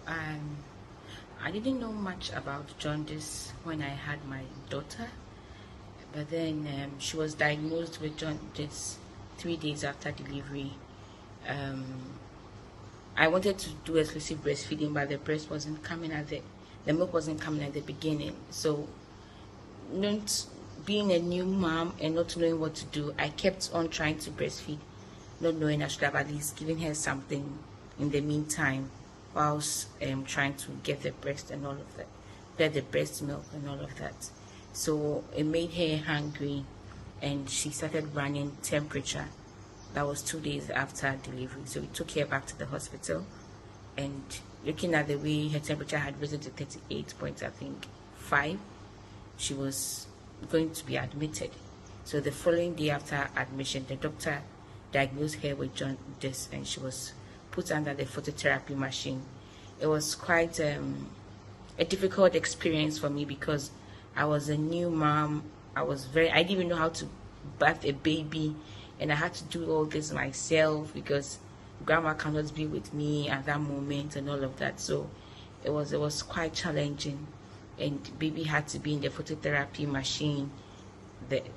and I didn't know much about jaundice when I had my daughter, but then she was diagnosed with jaundice 3 days after delivery. I wanted to do exclusive breastfeeding, but the breast wasn't coming at the milk wasn't coming at the beginning. So, not being a new mom and not knowing what to do, I kept on trying to breastfeed, not knowing I should have at least given her something in the meantime, whilst trying to get the breast and all of that, get the breast milk and all of that. So it made her hungry, and she started running temperature. That was 2 days after delivery. So we took her back to the hospital, and looking at the way her temperature had risen to 38 points, I think 5, she was going to be admitted. So the following day after admission, the doctor diagnosed her with jaundice, and she was put under the phototherapy machine. It was quite a difficult experience for me because I was a new mom. I didn't even know how to bath a baby, and I had to do all this myself because grandma cannot be with me at that moment and all of that. So it was quite challenging, and baby had to be in the phototherapy machine,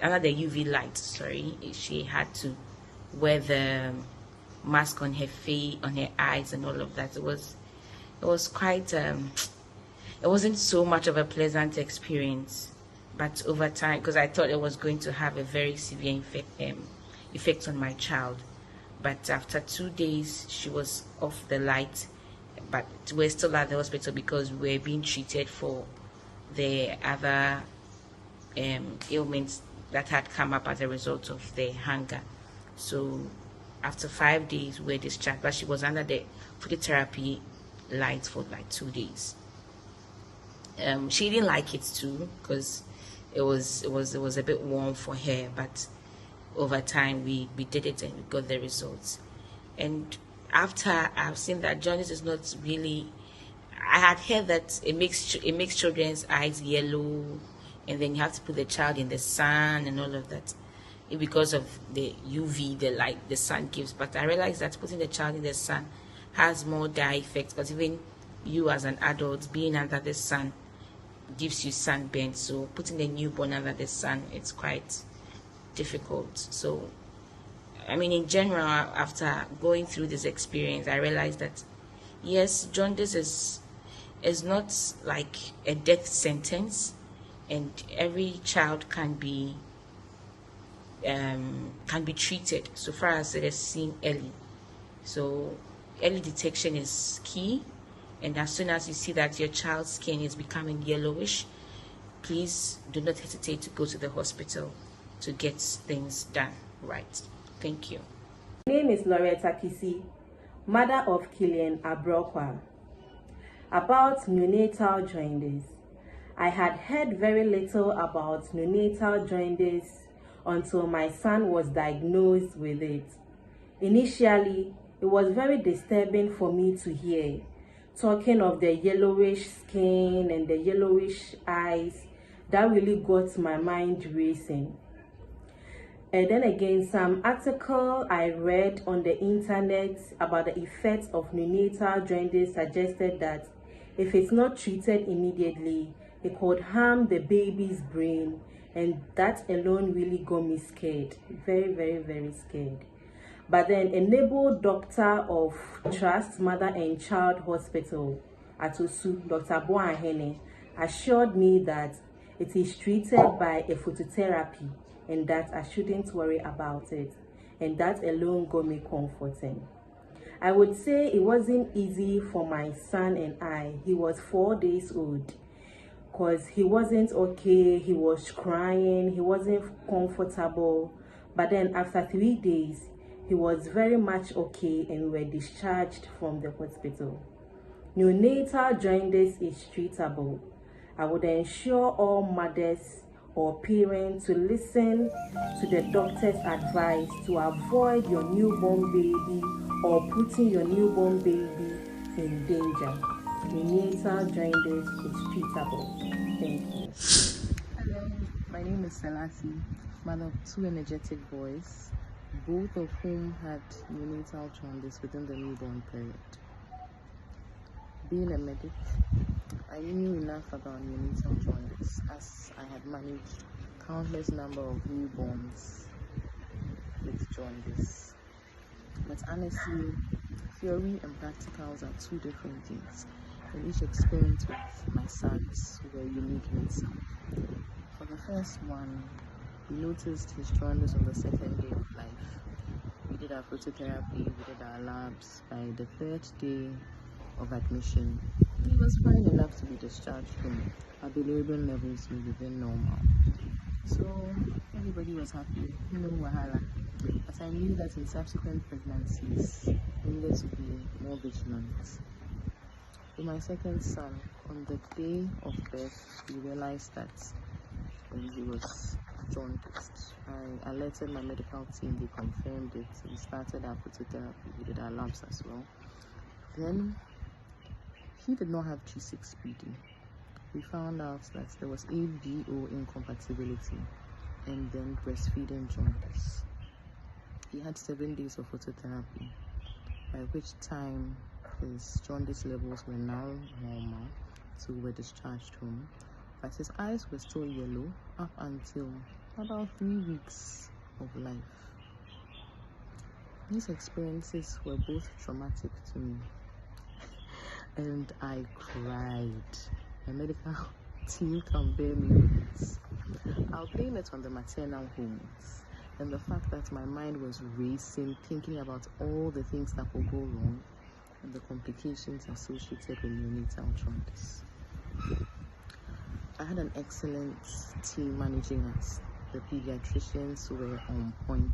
under the UV light. She had to wear the mask on her face, on her eyes, and all of that. It was quite it wasn't so much of a pleasant experience, but over time, because I thought it was going to have a very severe effect on my child. But after 2 days, she was off the light, but we're still at the hospital because we're being treated for the other ailments that had come up as a result of the hunger. So after 5 days, we were discharged, but she was under the phototherapy light for like 2 days. She didn't like it too because it was a bit warm for her, but over time we did it and we got the results. And after I've seen that jaundice is not really, I had heard that it makes children's eyes yellow, and then you have to put the child in the sun and all of that because of the UV, the light the sun gives. But I realized that putting the child in the sun has more dire effects, because even you as an adult being under the sun gives you sunburn. So putting the newborn under the sun, it's quite difficult. So I mean, in general, after going through this experience, I realized that yes, jaundice is not like a death sentence, and every child can be treated so far as it is seen early. So early detection is key, and as soon as you see that your child's skin is becoming yellowish, please do not hesitate to go to the hospital to get things done right. Thank you. My name is Loretta Kisi, mother of Killian Abrokwa. About neonatal jaundice. I had heard very little about neonatal jaundice until my son was diagnosed with it. Initially, it was very disturbing for me to hear, talking of the yellowish skin and the yellowish eyes. That really got my mind racing. And then again, some article I read on the internet about the effects of neonatal jaundice suggested that if it's not treated immediately, it could harm the baby's brain, and that alone really got me scared, very, very, very scared. But then a neighbor doctor of Trust Mother and Child Hospital at Osu, Dr. Boahene, assured me that it is treated by a phototherapy, and that I shouldn't worry about it, and that alone got me comforting. I would say it wasn't easy for my son and I. He was 4 days old, because he wasn't okay, he was crying, he wasn't comfortable. But then after 3 days, he was very much okay, and we were discharged from the hospital. Neonatal jaundice is treatable. I would ensure all mothers or parents to listen to the doctor's advice to avoid your newborn baby or putting your newborn baby in danger. Neonatal jaundice is treatable. Thank you. Hello, my name is Selassie, mother of 2 energetic boys, both of whom had neonatal jaundice within the newborn period. being a medic, I knew enough about neonatal jaundice as I had managed countless number of newborns with jaundice. But honestly, theory and practicals are two different things, and each experience with my sons were unique in itself. For the first one, we noticed his jaundice on the second day of life. We did our phototherapy, we did our labs. By the third day of admission, he was fine enough to be discharged home. Our bilirubin levels were within normal. So everybody was happy, no wahala. But I knew that in subsequent pregnancies, we needed to be more vigilant. With my second son, on the day of birth, we realized that he was jaundiced. I alerted my medical team, they confirmed it. We started our phototherapy, we did our labs as well. Then he did not have G6 PD. We found out that there was AGO incompatibility and then breastfeeding jaundice. He had 7 days of phototherapy, by which time his jaundice levels were now normal, so we were discharged home. But his eyes were still yellow up until about 3 weeks of life. These experiences were both traumatic to me, and I cried. My medical team can bear me witness. I'll blame it on the maternal hormones and the fact that my mind was racing, thinking about all the things that could go wrong and the complications associated with neonatal jaundice. I had an excellent team managing us. The pediatricians were on point.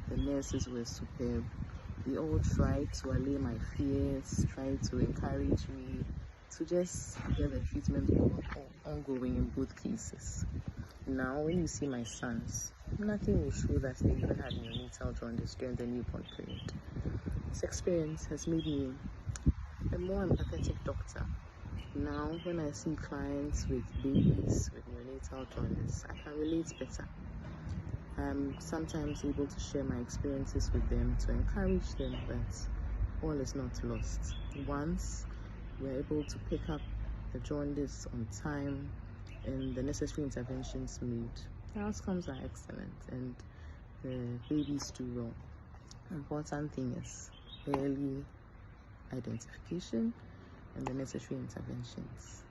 The nurses were superb. They all tried to allay my fears, tried to encourage me to just get the treatment ongoing in both cases. Now, when you see my sons, nothing will show that they even had neonatal jaundice during the newborn period. This experience has made me a more empathetic doctor. Now, when I see clients with babies with neonatal jaundice, I can relate better. I'm sometimes able to share my experiences with them to encourage them that all is not lost. Once we're able to pick up the jaundice on time and the necessary interventions made, the outcomes are excellent and the babies do well. The important thing is early identification and the necessary interventions.